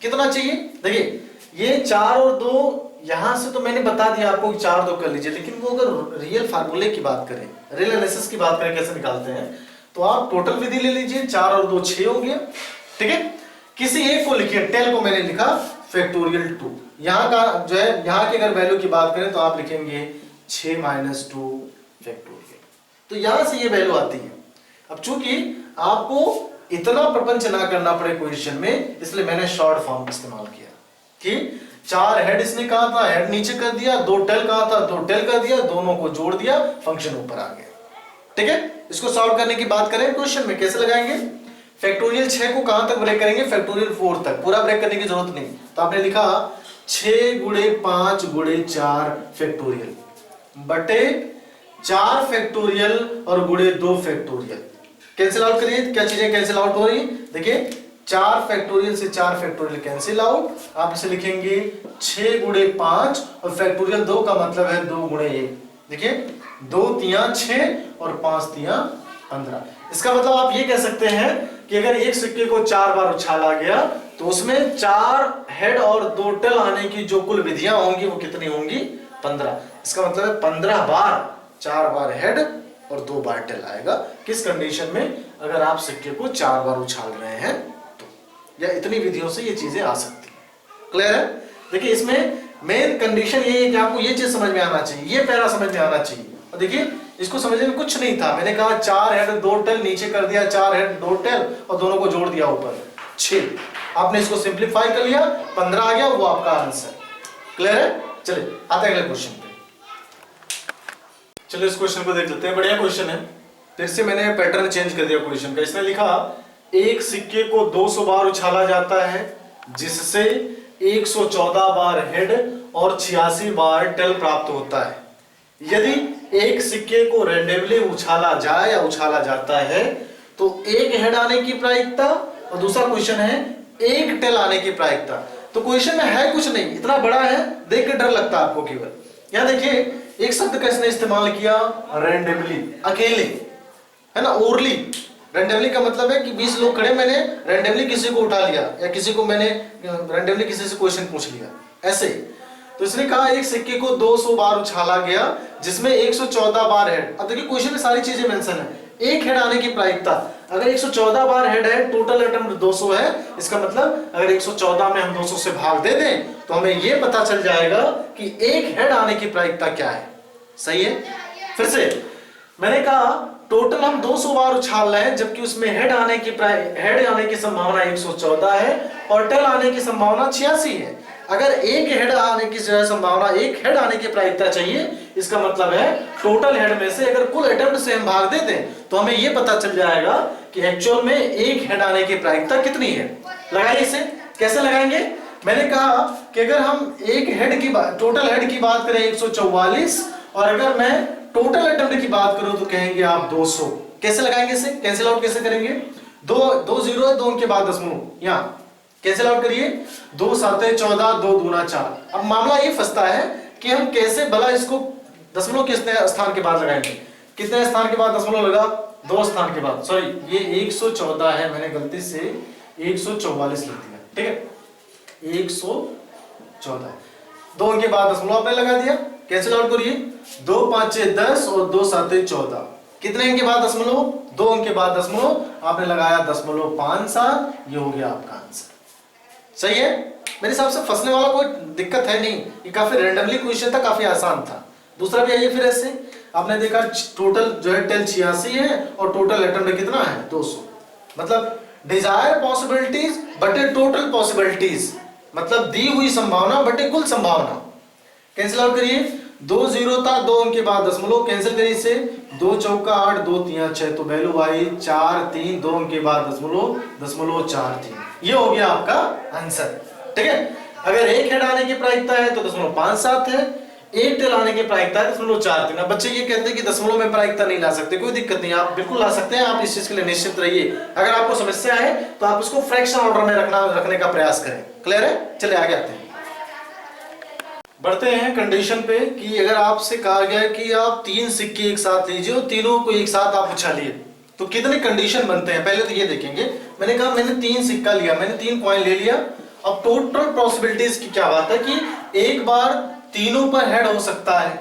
कितना चाहिए, देखिए ये 4 और 2 यहां से तो मैंने बता दिया आपको कि 4 2 कर लीजिए, लेकिन वो अगर रियल फार्मूले की बात करें, रियल एनालिसिस की बात करें कैसे निकालते हैं, तो आप टोटल विधि ले लीजिए, 4 और 2 6 हो गया। ठीक है, किसी एक को लिखिए, टेल को मैंने लिखा फैक्टोरियल 2, यहां का जो है यहां की अगर वैल्यू की बात करें तो आप लिखेंगे 6 - 2 फैक्टोरियल, तो यहां से ये वैल्यू आती है। अब चूंकि आपको इतना प्रपंच ना करना पड़े क्वेश्चन में, इसलिए मैंने शॉर्ट फॉर्म इस्तेमाल किया कि 4 हेड इसने कहा था, हेड नीचे कर दिया, 2 टेल कहा था, 2 टेल कर दिया, दोनों को जोड़ दिया, फंक्शन ऊपर आ गया। ठीक है, इसको सॉल्व करने की बात करें क्वेश्चन में कैसे लगाएंगे। फैक्टोरियल 6 को कहां तक ब्रेक करेंगे, फैक्टोरियल 4 तक, पूरा ब्रेक करने की जरूरत नहीं। तो आपने लिखा 6 गुणे 5 गुणे 4 फैक्टोरियल बटे 4 फैक्टोरियल और गुणे 2 फैक्टोरियल। कैंसिल आउट करिए, क्या चीजें कैंसिल आउट हो रही, देखिए 4 फैक्टोरियल से 4 फैक्टोरियल कैंसिल आउट, आप इसे लिखेंगे 6 गुणे 5 और फैक्टोरियल 2 का मतलब है 2 गुणे 1। देखिए 2 तिया 6 और 5 तिया 15। इसका मतलब आप ये कह सकते हैं कि अगर एक सिक्के को 4 बार उछाला गया तो उसमें 4 हेड और 2 टेल आने की जो कुल विधियां होंगी वो कितनी होंगी, 15। इसका मतलब है 15 बार 4 बार हेड और 2 बार टेल आएगा। किस कंडीशन में, अगर आप सिक्के को 4 बार उछाल रहे हैं तो, या इतनी विधियों से ये चीजें आ सकती हैं। क्लियर है। देखिए इसमें मेन कंडीशन ये है कि आपको ये चीज समझ में आना चाहिए, ये पैरा समझ में आना चाहिए। और देखिए इसको समझने में कुछ नहीं था, मैंने कहा 4 हेड 2 टेल नीचे कर दिया, 4 हेड 2 टेल और दोनों को जोड़ दिया ऊपर 6। आपने इसको सिंप्लीफाई कर लिया, 15 आ गया, वो आपका आंसर। क्लियर है। चलिए आते हैं अगले क्वेश्चन पे। चलो इस क्वेश्चन को देख लेते हैं, बढ़िया क्वेश्चन है। फिर से मैंने पैटर्न चेंज कर दिया क्वेश्चन का। इसने लिखा एक सिक्के को 200 बार उछाला जाता है जिससे 114 बार हेड और 86 बार टेल प्राप्त होता है। यदि एक सिक्के को रैंडमली उछाला जाए या उछाला जाता है तो एक हेड आने की प्रायिकता और दूसरा क्वेश्चन है एक टेल आने की प्रायिकता। तो क्वेश्चन में है कुछ नहीं, इतना बड़ा है देख के डर लगता है आपको केवल। यहां देखिए एक शब्द का इसने इस्तेमाल किया रैंडमली, अकेले, है ना, ओरली। रैंडमली का मतलब है कि 20 लोग खड़े, मैंने रैंडमली किसी को उठा लिया या किसी को मैंने रैंडमली किसी से क्वेश्चन पूछ लिया, ऐसे। तो इसने कहा एक सिक्के को 200 बार उछाला गया जिसमें 114 बार हेड। अब देखिए क्वेश्चन में सारी चीजें मेंशन है, एक हेड आने की प्रायिकता। अगर 114 बार हेड है, टोटल अटेम्प्ट 200 है, इसका मतलब अगर 114 में हम 200 से भाग दे दें तो हमें यह पता चल जाएगा कि एक हेड आने की प्रायिकता क्या है। सही है। फिर से मैंने कहा टोटल हम 200 बार उछाल रहे हैं जबकि उसमें हेड आने की संभावना 114 है और टेल आने की संभावना 86 है। अगर एक हेड आने की संभावना, एक हेड आने की प्रायिकता चाहिए, इसका मतलब है टोटल हेड में से अगर कुल अटेम्प्ट से हम भाग देते हैं तो हमें यह पता चल जाएगा कि एक्चुअल में एक हेड आने की प्रायिकता कितनी है। लगाइए इसे, कैसे लगाएंगे। मैंने कहा कि अगर हम एक हेड की टोटल हेड की बात करें 144 और अगर मैं टोटल अटेम्प्ट की बात करूं तो कहेंगे आप 200। कैसे लगाएंगे इसे, कैंसिल आउट कैसे करेंगे। 2 जीरो है, 2 उनके बाद दशमलव, यहां कैंसिल आउट करिए, 2 7 14, 2 दूना 4। अब मामला ये फंसता है कि हम कैसे भला इसको दशमलव कितने स्थान के बाद लगाएंगे। कितने स्थान के बाद दशमलव लगा, 2 स्थान के बाद। सॉरी ये 114 है, मैंने गलती से 144 लिख दिया। ठीक है 114, 2 के बाद दशमलव आपने लगा दिया, कैंसिल आउट करिए, 2 5 10 और 2 7 14। कितने अंक के बाद दशमलव, 2 अंक के बाद दशमलव, आपने लगाया 0.57, ये हो गया आपका आंसर। सही है। मेरे हिसाब से फंसने वाला कोई दिक्कत है नहीं, ये काफी रैंडमली क्वेश्चन था, काफी आसान था। दूसरा भी आइए फिर ऐसे, आपने देखा टोटल जो है टेल 86 है और टोटल अटेम्प्ट कितना है 200। मतलब डिजायर पॉसिबिलिटीज बटे टोटल पॉसिबिलिटीज, मतलब दी हुई संभावना बटे कुल संभावना। कैंसिल आउट करिए, 2 जीरो था, 2 अंक के बाद दशमलव, कैंसिल करिए इसे, 2 चौका 8, 2 तिया 6, तो वैल्यू आई 4 3, 2 अंक के बाद दशमलव, दशमलव 4 3। ये हो गया आपका आंसर। ठीक है। अगर एक हेड आने की प्रायिकता है तो 0.57 है, एक टेल आने की प्रायिकता है 0.43। अब बच्चे ये कहते हैं कि दशमलव में प्रायिकता नहीं ला सकते, कोई दिक्कत नहीं, आप बिल्कुल ला सकते हैं, आप इस चीज के लिए निश्चित रहिए। अगर आपको समस्या है तो आप इसको फ्रैक्शन ऑर्डर में रखने का प्रयास करें। क्लियर है। चलिए आगे आते हैं, बढ़ते हैं कंडीशन पे कि अगर आपसे कहा गया कि आप 3 सिक्के एक साथ लीजिए और तीनों को एक साथ आप उछालिए तो कितने कंडीशन बनते हैं। पहले तो ये देखेंगे, मैंने कहा मैंने 3 सिक्का लिया, मैंने 3 कॉइन ले लिया। अब टोटल पॉसिबिलिटीज की क्या बात है कि एक बार तीनों पर हेड हो सकता है,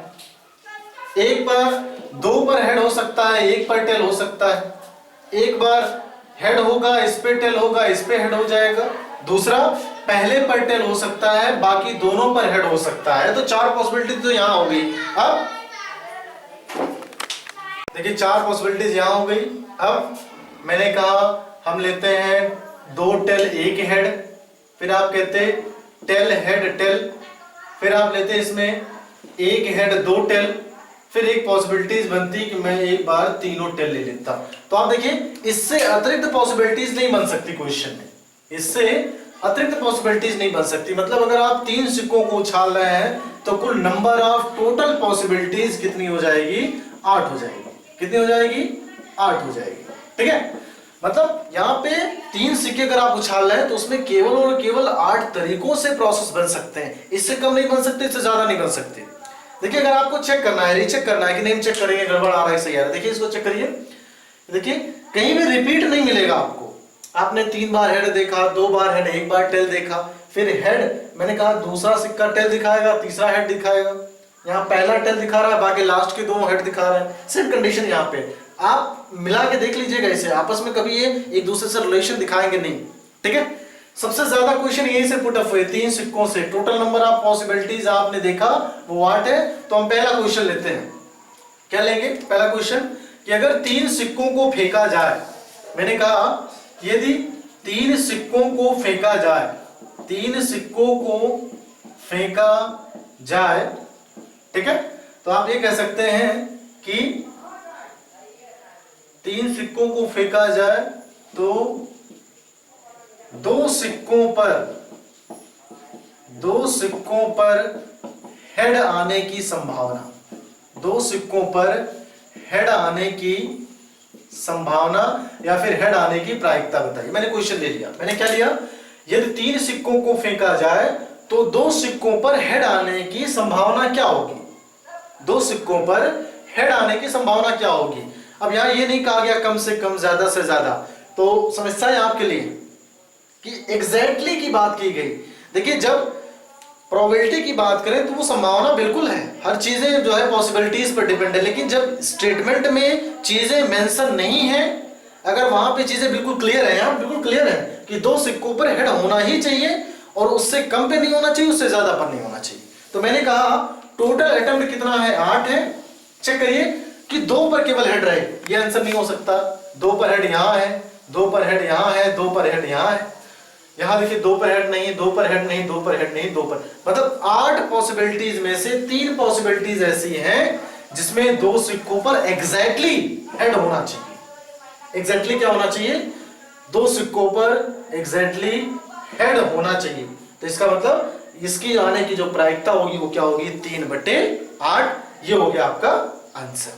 एक बार 2 पर हेड हो सकता है, 1 पर टेल हो सकता है, एक बार हेड होगा इस पे टेल होगा, इस पे हेड हो जाएगा, दूसरा पहले पर टेल हो सकता है, बाकी दोनों पर हेड हो सकता है। तो 4 पॉसिबिलिटी तो यहां हो गई। अब देखिए 4 पॉसिबिलिटीज यहां हो गई। अब मैंने कहा हम लेते हैं 2 टेल 1 हेड, फिर आप कहते टेल हेड टेल, फिर आप लेते हैं इसमें 1 हेड 2 टेल, फिर एक पॉसिबिलिटीज बनती कि मैं एक बार तीनों टेल ले लेता। तो आप देखिए इससे अतिरिक्त पॉसिबिलिटीज नहीं बन सकती क्वेश्चन में, इससे अतिरिक्त पॉसिबिलिटीज नहीं बन सकती। मतलब अगर आप 3 सिक्कों को उछाल रहे हैं तो कुल नंबर ऑफ टोटल पॉसिबिलिटीज कितनी हो जाएगी? 8 हो जाएगी। कितनी हो जाएगी? 8 हो जाएगी। ठीक है, मतलब यहाँ पे 3 सिक्के अगर आप उछाल रहे हैं तो उसमें केवल और केवल 8 तरीकों से प्रोसेस बन सकते हैं, इससे कम नहीं बन सकते, इससे ज्यादा नहीं बन सकते। देखिए अगर आपको चेक करना है, रीचेक करना है कि नहीं चेक करेंगे गड़बड़ आ रहा है सही आ रहा है, देखिए इसको चेक करिए, देखिए कहीं भी रिपीट नहीं मिलेगा आपको। आपने 3 बार हेड देखा, 2 बार हेड, 1 बार टेल देखा, फिर हेड मैंने कहा दूसरा सिक्का टेल दिखाएगा, तीसरा हेड दिखाएगा, यहाँ पहला टेल दिखा रहा है, बाकी लास्ट के 2 हेड दिखा रहे हैं। सेम कंडीशन यहाँ पे आप मिला के देख लीजिएगा, इसे आपस में कभी ये एक दूसरे से रिलेशन दिखाएंगे नहीं। ठीक है, सबसे ज्यादा क्वेश्चन यही से पुट अप हुए 3 सिक्कों से, टोटल नंबर ऑफ पॉसिबिलिटीज आपने देखा वो 8 है। तो हम पहला क्वेश्चन लेते हैं, क्या लेंगे? पहला क्वेश्चन कि अगर 3 सिक्कों को फेंका जाए, मैंने कहा यदि 3 सिक्कों को फेंका जाए, 3 सिक्कों को फेंका जाए, ठीक है, तो आप ये कह सकते हैं कि 3 सिक्कों को फेंका जाए तो 2 सिक्कों पर हेड आने की संभावना, 2 सिक्कों पर हेड आने की संभावना या फिर हेड आने की प्रायिकता बताइए। मैंने क्वेश्चन ले लिया, मैंने क्या लिया? यदि 3 सिक्कों को फेंका जाए तो 2 सिक्कों पर हेड आने की संभावना क्या होगी? 2 सिक्कों पर हेड आने की संभावना क्या होगी? अब यहां ये नहीं कहा गया कम से कम, ज्यादा से ज्यादा, तो समस्या है आपके लिए कि एग्जैक्टली की बात की गई। देखिए जब प्रोबेबिलिटी की बात करें तो वो संभावना बिल्कुल है, हर चीजें जो है पॉसिबिलिटीज पर डिपेंड है, लेकिन जब स्टेटमेंट में चीजें मेंशन नहीं है, अगर वहां पे चीजें बिल्कुल क्लियर है, यहाँ बिल्कुल क्लियर है कि 2 सिक्कों पर हेड होना ही चाहिए और उससे कम पे नहीं होना चाहिए, उससे ज्यादा पर नहीं होना चाहिए। तो मैंने कहा टोटल अटेम्प्ट कितना है? 8 है। चेक करिए कि 2 पर केवल हेड रहे, ये आंसर नहीं हो सकता। 2 पर हेड यहां है, 2 पर हेड यहां है, 2 पर हेड यहां है, यहां देखिए 2 पर हेड नहीं, 2 पर हेड नहीं, 2 पर हेड नहीं, 2 पर, मतलब 8 पॉसिबिलिटीज में से 3 पॉसिबिलिटीज ऐसी हैं जिसमें 2 सिक्कों पर एग्जैक्टली हेड होना चाहिए। एग्जैक्टली क्या होना चाहिए? 2 सिक्कों पर एग्जैक्टली हेड होना चाहिए। तो इसका मतलब इसकी आने की जो प्रायिकता होगी वो क्या होगी? 3/8। ये हो गया आपका आंसर।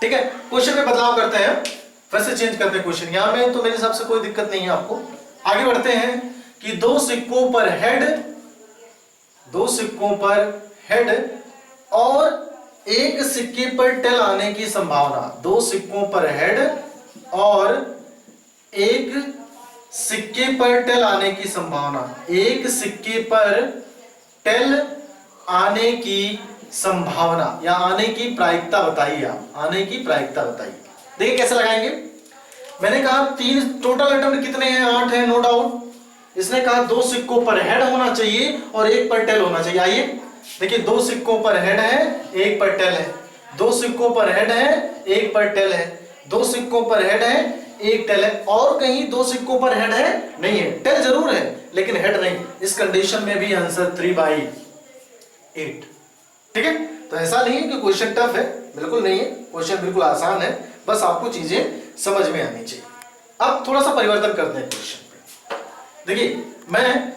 ठीक है, क्वेश्चन में बदलाव करते हैं, फिर से चेंज करते हैं क्वेश्चन। यहां में तो मेरे हिसाब से कोई दिक्कत नहीं है आपको। आगे बढ़ते हैं कि 2 सिक्कों पर हेड, 2 सिक्कों पर हेड और 1 सिक्के पर टेल आने की संभावना, 2 सिक्कों पर हेड और 1 सिक्के पर टेल आने की संभावना, 1 सिक्के पर टेल आने की संभावना या आने की प्रायिकता बताइए। आप आने की प्रायिकता बताइए। देखिए कैसे लगाएंगे। मैंने कहा 3 टोटल अटेम्प्ट कितने हैं? 8 है, नो डाउट। इसने कहा 2 सिक्कों पर हेड होना चाहिए और 1 पर टेल होना चाहिए। आइए देखिए 2 सिक्कों पर हेड है, 1 पर टेल है, 2 सिक्कों पर हेड है, 1 पर टेल है, 2 सिक्कों पर हेड है, 1 टेल है, और कहीं 2 सिक्कों पर हेड है नहीं है, टेल जरूर है लेकिन हेड नहीं। इस कंडीशन में भी आंसर 3/8। ठीक है, तो ऐसा नहीं है कि क्वेश्चन टफ है, बिल्कुल नहीं है, क्वेश्चन बिल्कुल आसान है, बस आपको चीजें समझ में आनी चाहिए। अब थोड़ा सा परिवर्तन करते हैं क्वेश्चन पे। देखिए मैं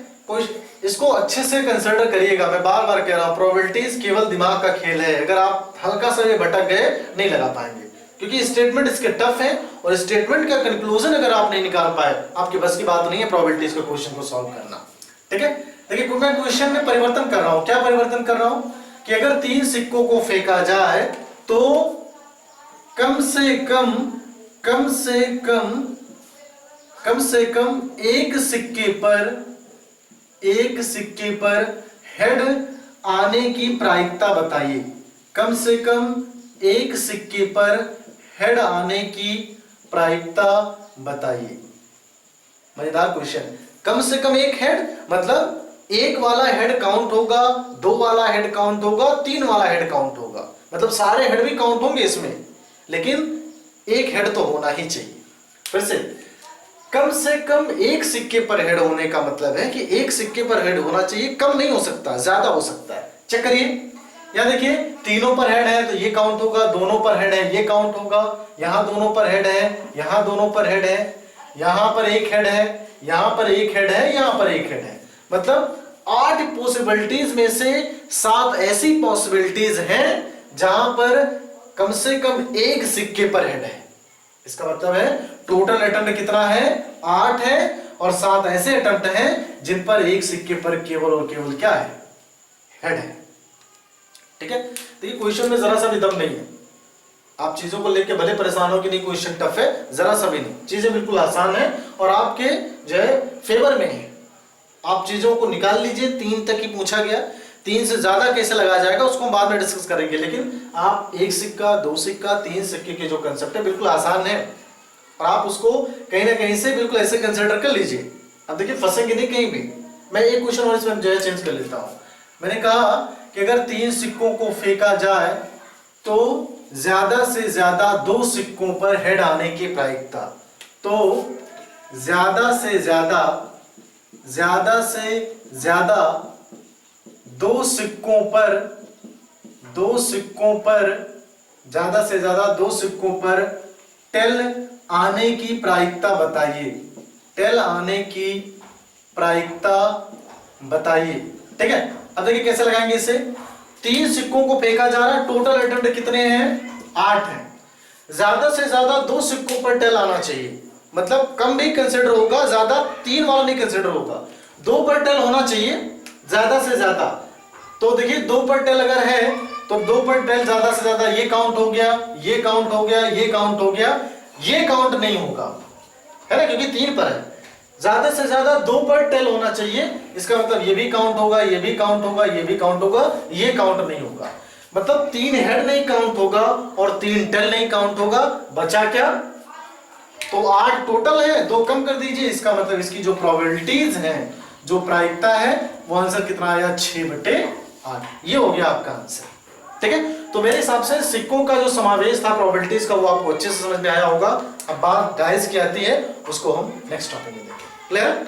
इसको अच्छे से कंसिडर करिएगा, मैं बार बार कह रहा हूं प्रोबेबिलिटीज केवल दिमाग का खेल है। अगर आप हल्का सा ये भटक गए नहीं लगा पाएंगे, क्योंकि स्टेटमेंट इसके टफ है और स्टेटमेंट का कंक्लूजन अगर आप नहीं निकाल पाए, आपके बस की बात नहीं है प्रोबेबिलिटीज के क्वेश्चन को सॉल्व करना। ठीक है, देखिए मैं क्वेश्चन में परिवर्तन कर रहा हूं। क्या परिवर्तन कर रहा हूं कि अगर 3 सिक्कों को फेंका जाए तो कम से कम एक सिक्के पर हेड आने की प्रायिकता बताइए। कम से कम एक सिक्के पर हेड आने की प्रायिकता बताइए। मजेदार क्वेश्चन। कम से कम एक हेड मतलब 1 वाला हेड काउंट होगा, 2 वाला हेड काउंट होगा, 3 वाला हेड काउंट होगा, मतलब सारे हेड भी काउंट होंगे इसमें, लेकिन एक हेड तो होना ही चाहिए। फिर से कम से कम एक सिक्के पर हेड होने का मतलब है कि एक सिक्के पर हेड होना चाहिए, कम नहीं हो सकता, ज्यादा हो सकता है। चेक करिए, यहां देखिए तीनों पर हेड है तो ये काउंट होगा, दोनों पर हेड है ये काउंट होगा, यहां दोनों पर हेड है, यहां दोनों पर हेड है, यहां पर एक हेड है, यहां पर एक हेड है, यहां पर एक हेड है। मतलब 8 पॉसिबिलिटीज में से 7 ऐसी पॉसिबिलिटीज हैं जहां पर कम से कम एक सिक्के पर हेड है। इसका मतलब है टोटल अटेम्प्ट कितना है, 8 है, और 7 ऐसे अटेम्प्ट हैं जिन पर एक सिक्के पर केवल और केवल क्या है, हेड है। ठीक है, तो ये क्वेश्चन में जरा सा भी दम नहीं है। आप चीजों को लेके भले परेशान हो कि नहीं क्वेश्चन टफ है, जरा सा भी नहीं, चीजें बिल्कुल आसान है और आपके जो है फेवर में है। आप चीजों को निकाल लीजिए, 3 तक ही पूछा गया, 3 से ज्यादा कैसे लगाया जाएगा उसको हम बाद में डिस्कस करेंगे, लेकिन आप 1 सिक्का 2 सिक्का 3 सिक्के के जो कंसेप्ट है बिल्कुल आसान है और आप उसको कहीं ना कहीं से बिल्कुल ऐसे कंसिडर कर लीजिए। अब देखिए फंसेंगे नहीं कहीं भी। मैं एक क्वेश्चन और इसमें जो है चेंज कर लेता हूं। मैंने कहा कि अगर 3 सिक्कों को फेंका जाए तो ज्यादा से ज्यादा 2 सिक्कों पर हेड आने की प्रायिकता, तो ज्यादा से ज्यादा 2 सिक्कों पर ज्यादा से ज्यादा 2 सिक्कों पर टेल आने की प्रायिकता बताइए, टेल आने की प्रायिकता बताइए। ठीक है, अब देखिए कैसे लगाएंगे इसे। 3 सिक्कों को फेंका जा रहा है, टोटल अटेम्प्ट कितने हैं, 8 हैं। ज्यादा से ज्यादा 2 सिक्कों पर टेल आना चाहिए, मतलब कम भी कंसिडर होगा, ज्यादा 3 वाला नहीं कंसिडर होगा, 2 पर टेल होना चाहिए ज्यादा से ज्यादा। तो देखिए 2 पर टेल अगर है तो 2 पर टेल ज्यादा से ज्यादा ये काउंट हो गया, ये काउंट हो गया, ये काउंट हो गया, ये काउंट नहीं होगा, है ना, क्योंकि 3 पर है। ज्यादा से ज्यादा 2 पर टेल होना चाहिए, इसका मतलब ये भी काउंट होगा, ये भी काउंट होगा, ये भी काउंट होगा, ये काउंट नहीं होगा। मतलब 3 हेड नहीं काउंट होगा और 3 टेल नहीं काउंट होगा, बचा क्या, तो 8 टोटल है, 2 कम कर दीजिए, इसका मतलब इसकी जो प्रोबेबिलिटीज हैं, जो प्रायिकता है, वो आंसर कितना आया, 6/8। ये हो गया आपका आंसर। ठीक है, तो मेरे हिसाब से सिक्कों का जो समावेश था प्रोबेबिलिटीज का, वो आपको अच्छे से समझ में आया होगा। अब बात डाइस की आती है, उसको हम नेक्स्ट टॉपिक में देखेंगे। क्लियर?